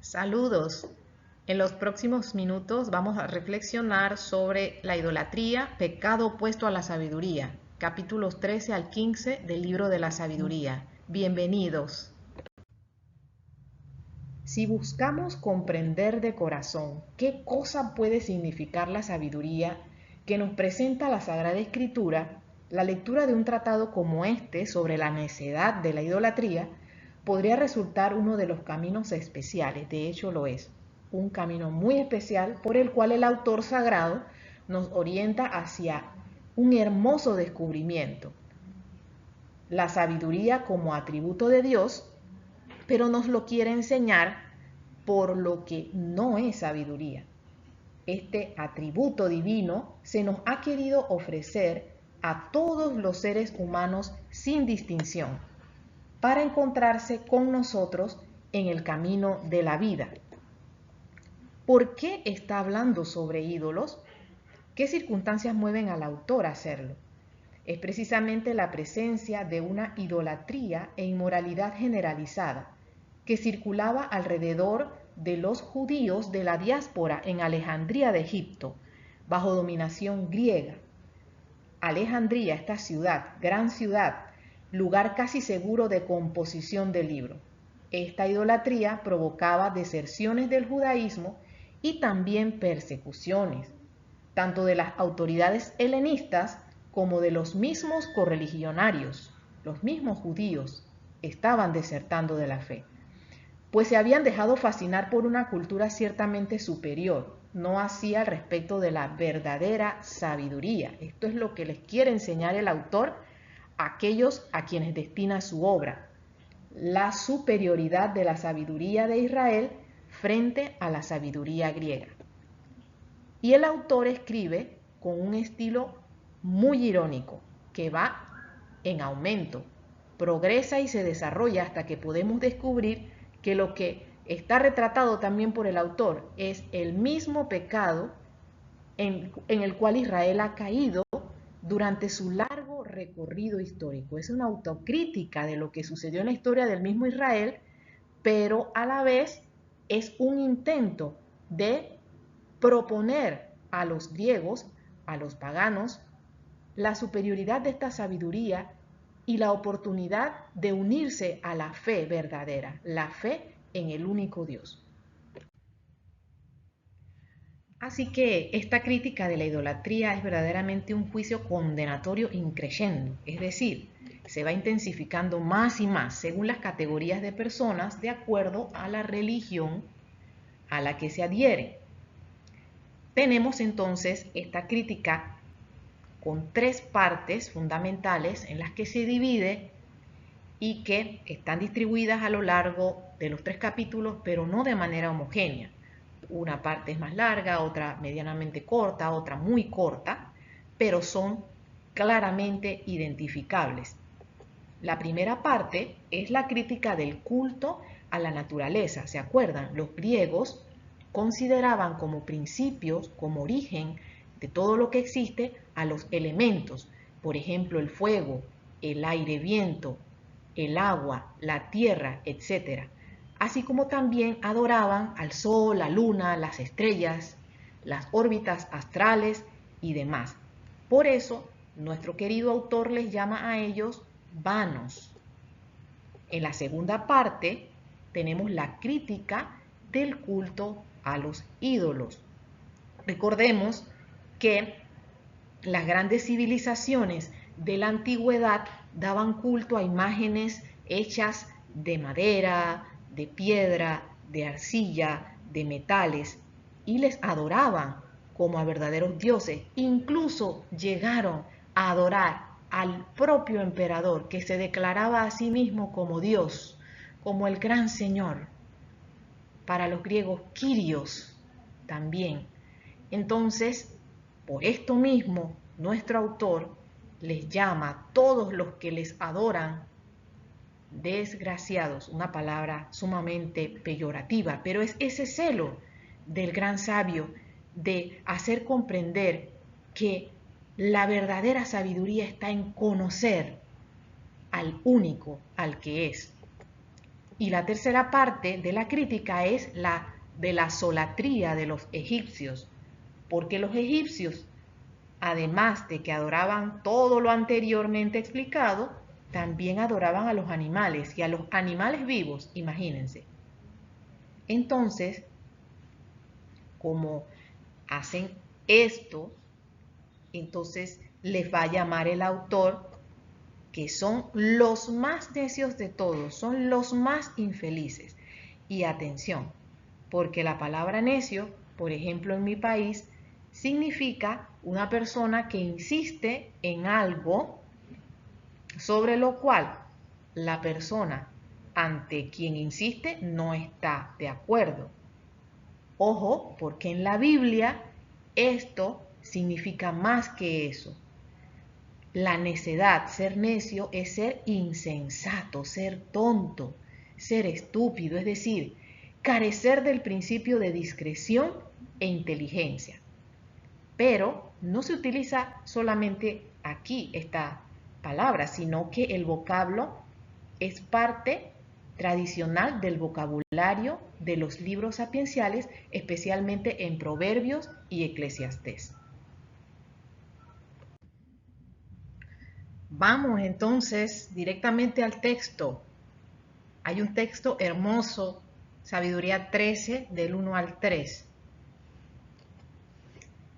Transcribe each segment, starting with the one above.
Saludos. En los próximos minutos vamos a reflexionar sobre la idolatría, pecado opuesto a la sabiduría, capítulos 13 al 15 del libro de la sabiduría. Bienvenidos. Si buscamos comprender de corazón qué cosa puede significar la sabiduría que nos presenta la Sagrada Escritura, la lectura de un tratado como este sobre la necedad de la idolatría podría resultar uno de los caminos especiales, de hecho lo es, un camino muy especial por el cual el autor sagrado nos orienta hacia un hermoso descubrimiento, la sabiduría como atributo de Dios, pero nos lo quiere enseñar por lo que no es sabiduría. Este atributo divino se nos ha querido ofrecer a todos los seres humanos sin distinción, para encontrarse con nosotros en el camino de la vida. ¿Por qué está hablando sobre ídolos? ¿Qué circunstancias mueven al autor a hacerlo? Es precisamente la presencia de una idolatría e inmoralidad generalizada que circulaba alrededor de los judíos de la diáspora en Alejandría de Egipto, bajo dominación griega. Alejandría, esta ciudad, gran ciudad, lugar casi seguro de composición del libro. Esta idolatría provocaba deserciones del judaísmo y también persecuciones, tanto de las autoridades helenistas como de los mismos correligionarios. Los mismos judíos estaban desertando de la fe, pues se habían dejado fascinar por una cultura ciertamente superior, no así al respecto de la verdadera sabiduría. Esto es lo que les quiere enseñar el autor a aquellos a quienes destina su obra, la superioridad de la sabiduría de Israel frente a la sabiduría griega. Y el autor escribe con un estilo muy irónico, que va en aumento, progresa y se desarrolla hasta que podemos descubrir que lo que está retratado también por el autor es el mismo pecado en el cual Israel ha caído durante su largo recorrido histórico. Es una autocrítica de lo que sucedió en la historia del mismo Israel, pero a la vez es un intento de proponer a los griegos, a los paganos, la superioridad de esta sabiduría y la oportunidad de unirse a la fe verdadera, la fe en el único Dios. Así que esta crítica de la idolatría es verdaderamente un juicio condenatorio increyendo, es decir, se va intensificando más y más según las categorías de personas de acuerdo a la religión a la que se adhiere. Tenemos entonces esta crítica con tres partes fundamentales en las que se divide y que están distribuidas a lo largo de los tres capítulos, pero no de manera homogénea. Una parte es más larga, otra medianamente corta, otra muy corta, pero son claramente identificables. La primera parte es la crítica del culto a la naturaleza. ¿Se acuerdan? Los griegos consideraban como principios, como origen de todo lo que existe, a los elementos. Por ejemplo, el fuego, el aire, viento, el agua, la tierra, etc. Así como también adoraban al sol, la luna, las estrellas, las órbitas astrales y demás. Por eso, nuestro querido autor les llama a ellos vanos. En la segunda parte tenemos la crítica del culto a los ídolos. Recordemos que las grandes civilizaciones de la antigüedad daban culto a imágenes hechas de madera, de piedra, de arcilla, de metales, y les adoraban como a verdaderos dioses. Incluso llegaron a adorar al propio emperador, que se declaraba a sí mismo como Dios, como el gran Señor. Para los griegos, Kyrios también. Entonces, por esto mismo, nuestro autor les llama a todos los que les adoran desgraciados, una palabra sumamente peyorativa, pero es ese celo del gran sabio de hacer comprender que la verdadera sabiduría está en conocer al único, al que es. Y la tercera parte de la crítica es la de la solatría de los egipcios, porque los egipcios, además de que adoraban todo lo anteriormente explicado, también adoraban a los animales y a los animales vivos, imagínense. Entonces, como hacen esto, entonces les va a llamar el autor que son los más necios de todos, son los más infelices. Y atención, porque la palabra necio, por ejemplo en mi país, significa una persona que insiste en algo sobre lo cual la persona ante quien insiste no está de acuerdo. Ojo, porque en la Biblia esto significa más que eso. La necedad, ser necio, es ser insensato, ser tonto, ser estúpido, es decir, carecer del principio de discreción e inteligencia. Pero no se utiliza solamente aquí esta palabra, sino que el vocablo es parte tradicional del vocabulario de los libros sapienciales, especialmente en Proverbios y Eclesiastés. Vamos entonces directamente al texto. Hay un texto hermoso, Sabiduría 13, del 1 al 3.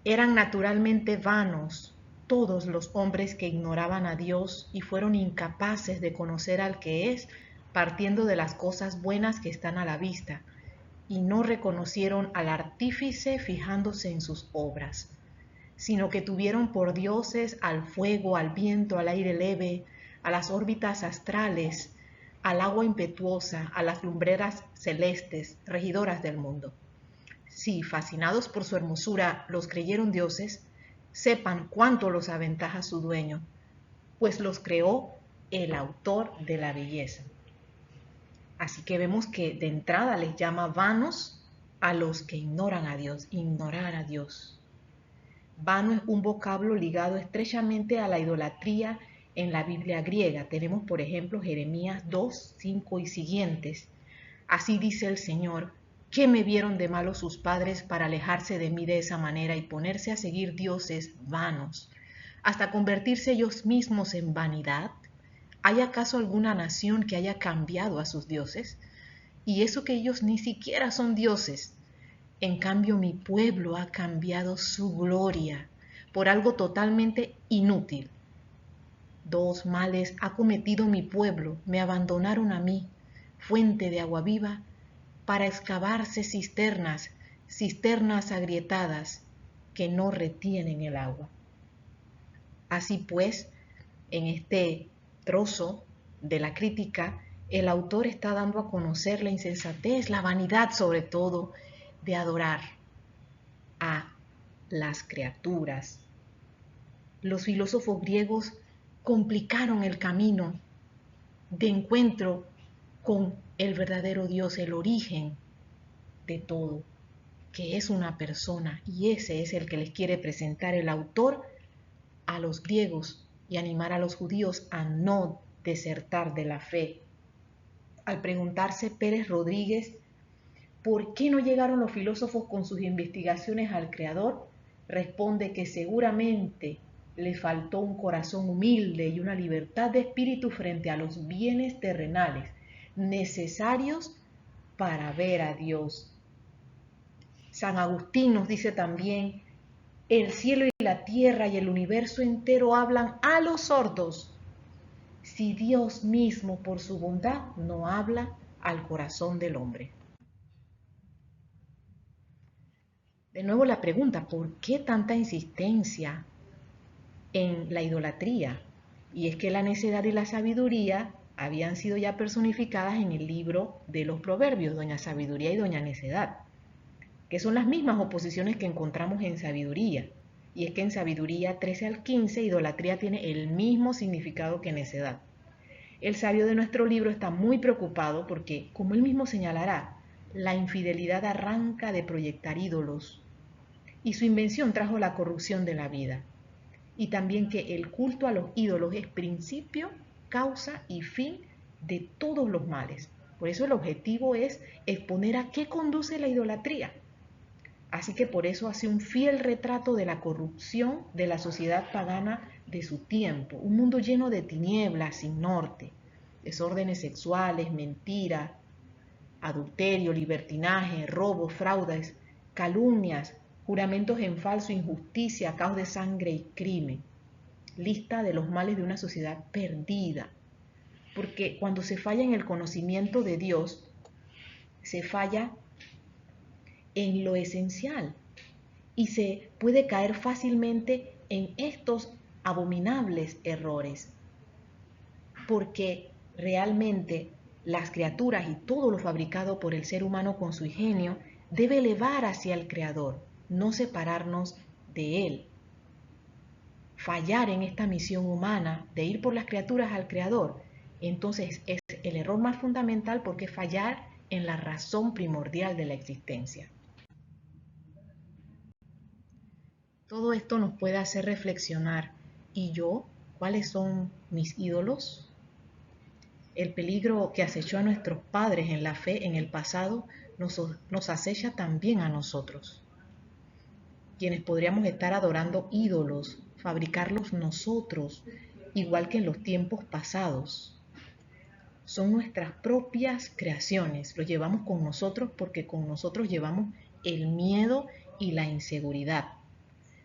Eran naturalmente vanos todos los hombres que ignoraban a Dios y fueron incapaces de conocer al que es, partiendo de las cosas buenas que están a la vista, y no reconocieron al artífice fijándose en sus obras, sino que tuvieron por dioses al fuego, al viento, al aire leve, a las órbitas astrales, al agua impetuosa, a las lumbreras celestes, regidoras del mundo. Si, fascinados por su hermosura, los creyeron dioses, sepan cuánto los aventaja su dueño, pues los creó el autor de la belleza. Así que vemos que de entrada les llama vanos a los que ignoran a Dios, ignorar a Dios. Vano es un vocablo ligado estrechamente a la idolatría en la Biblia griega. Tenemos, por ejemplo, Jeremías 2, 5 y siguientes. Así dice el Señor, ¿qué me vieron de malo sus padres para alejarse de mí de esa manera y ponerse a seguir dioses vanos, hasta convertirse ellos mismos en vanidad? ¿Hay acaso alguna nación que haya cambiado a sus dioses? Y eso que ellos ni siquiera son dioses. En cambio, mi pueblo ha cambiado su gloria por algo totalmente inútil. Dos males ha cometido mi pueblo, me abandonaron a mí, fuente de agua viva, para excavarse cisternas, cisternas agrietadas que no retienen el agua. Así pues, en este trozo de la crítica, el autor está dando a conocer la insensatez, la vanidad sobre todo, de adorar a las criaturas. Los filósofos griegos complicaron el camino de encuentro con el verdadero Dios, el origen de todo, que es una persona, y ese es el que les quiere presentar el autor a los griegos y animar a los judíos a no desertar de la fe. Al preguntarse Pérez Rodríguez ¿por qué no llegaron los filósofos con sus investigaciones al Creador? Responde que seguramente le faltó un corazón humilde y una libertad de espíritu frente a los bienes terrenales necesarios para ver a Dios. San Agustín nos dice también, el cielo y la tierra y el universo entero hablan a los sordos, si Dios mismo por su bondad no habla al corazón del hombre. De nuevo la pregunta, ¿por qué tanta insistencia en la idolatría? Y es que la necedad y la sabiduría habían sido ya personificadas en el libro de los Proverbios, Doña Sabiduría y Doña Necedad, que son las mismas oposiciones que encontramos en Sabiduría. Y es que en Sabiduría 13 al 15, idolatría tiene el mismo significado que necedad. El sabio de nuestro libro está muy preocupado porque, como él mismo señalará, la infidelidad arranca de proyectar ídolos, y su invención trajo la corrupción de la vida. Y también que el culto a los ídolos es principio, causa y fin de todos los males. Por eso el objetivo es exponer a qué conduce la idolatría. Así que por eso hace un fiel retrato de la corrupción de la sociedad pagana de su tiempo, un mundo lleno de tinieblas, sin norte, desórdenes sexuales, mentiras, adulterio, libertinaje, robos, fraudes, calumnias, juramentos en falso, injusticia, caos de sangre y crimen. Lista de los males de una sociedad perdida. Porque cuando se falla en el conocimiento de Dios, se falla en lo esencial y se puede caer fácilmente en estos abominables errores. Porque realmente las criaturas y todo lo fabricado por el ser humano con su ingenio debe elevar hacia el Creador, no separarnos de Él. Fallar en esta misión humana de ir por las criaturas al Creador, entonces es el error más fundamental porque es fallar en la razón primordial de la existencia. Todo esto nos puede hacer reflexionar. ¿Y yo? ¿Cuáles son mis ídolos? El peligro que acechó a nuestros padres en la fe en el pasado nos acecha también a nosotros, quienes podríamos estar adorando ídolos, fabricarlos nosotros, igual que en los tiempos pasados. Son nuestras propias creaciones, los llevamos con nosotros porque con nosotros llevamos el miedo y la inseguridad,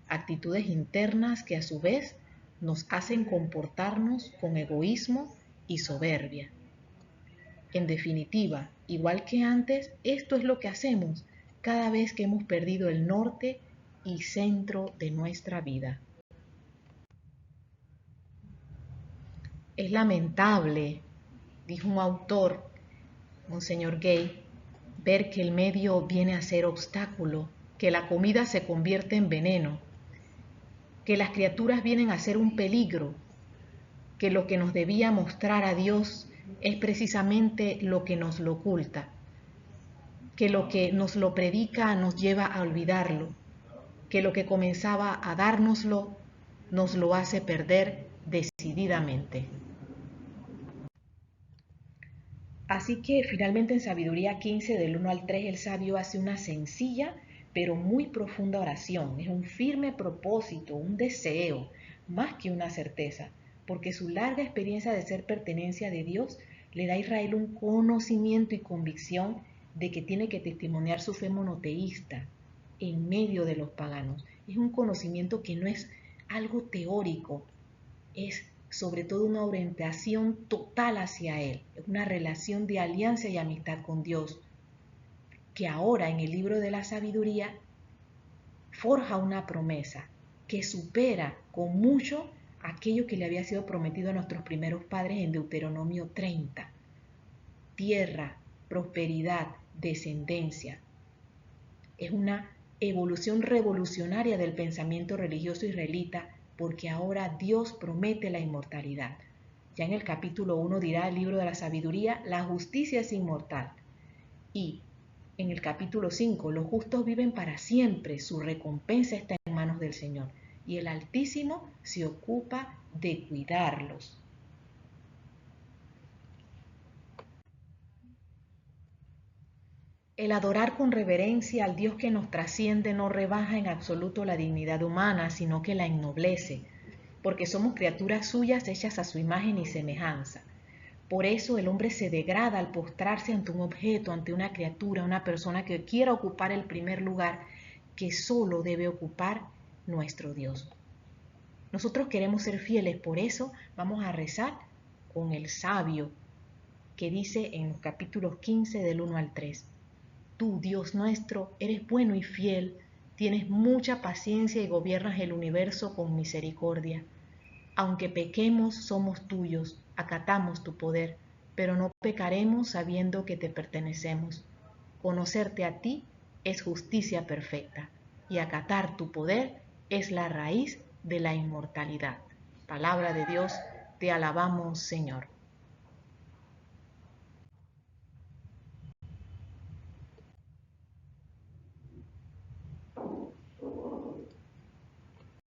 actitudes internas que a su vez nos hacen comportarnos con egoísmo y soberbia. En definitiva, igual que antes, esto es lo que hacemos cada vez que hemos perdido el norte y centro de nuestra vida. Es lamentable, dijo un autor, Monseñor Gay, ver que el medio viene a ser obstáculo, que la comida se convierte en veneno, que las criaturas vienen a ser un peligro, que lo que nos debía mostrar a Dios es precisamente lo que nos lo oculta, que lo que nos lo predica nos lleva a olvidarlo, que lo que comenzaba a dárnoslo nos lo hace perder decididamente. Así que finalmente en Sabiduría 15 del 1 al 3 el sabio hace una sencilla pero muy profunda oración. Es un firme propósito, un deseo, más que una certeza, porque su larga experiencia de ser pertenencia de Dios le da a Israel un conocimiento y convicción de que tiene que testimoniar su fe monoteísta en medio de los paganos. Es un conocimiento que no es algo teórico, es sobre todo una orientación total hacia Él, una relación de alianza y amistad con Dios, que ahora en el libro de la sabiduría forja una promesa que supera con mucho aquello que le había sido prometido a nuestros primeros padres en Deuteronomio 30. Tierra, prosperidad, descendencia. Es una evolución revolucionaria del pensamiento religioso israelita porque ahora Dios promete la inmortalidad. Ya en el capítulo 1 dirá el libro de la sabiduría, la justicia es inmortal. Y en el capítulo 5, los justos viven para siempre, su recompensa está en manos del Señor. Y el Altísimo se ocupa de cuidarlos. El adorar con reverencia al Dios que nos trasciende no rebaja en absoluto la dignidad humana, sino que la ennoblece, porque somos criaturas suyas hechas a su imagen y semejanza. Por eso el hombre se degrada al postrarse ante un objeto, ante una criatura, una persona que quiera ocupar el primer lugar que solo debe ocupar nuestro Dios. Nosotros queremos ser fieles, por eso vamos a rezar con el sabio que dice en los capítulos 15 del 1 al 3. Tú, Dios nuestro, eres bueno y fiel, tienes mucha paciencia y gobiernas el universo con misericordia. Aunque pequemos, somos tuyos, acatamos tu poder, pero no pecaremos sabiendo que te pertenecemos. Conocerte a ti es justicia perfecta, y acatar tu poder es la raíz de la inmortalidad. Palabra de Dios, te alabamos, Señor.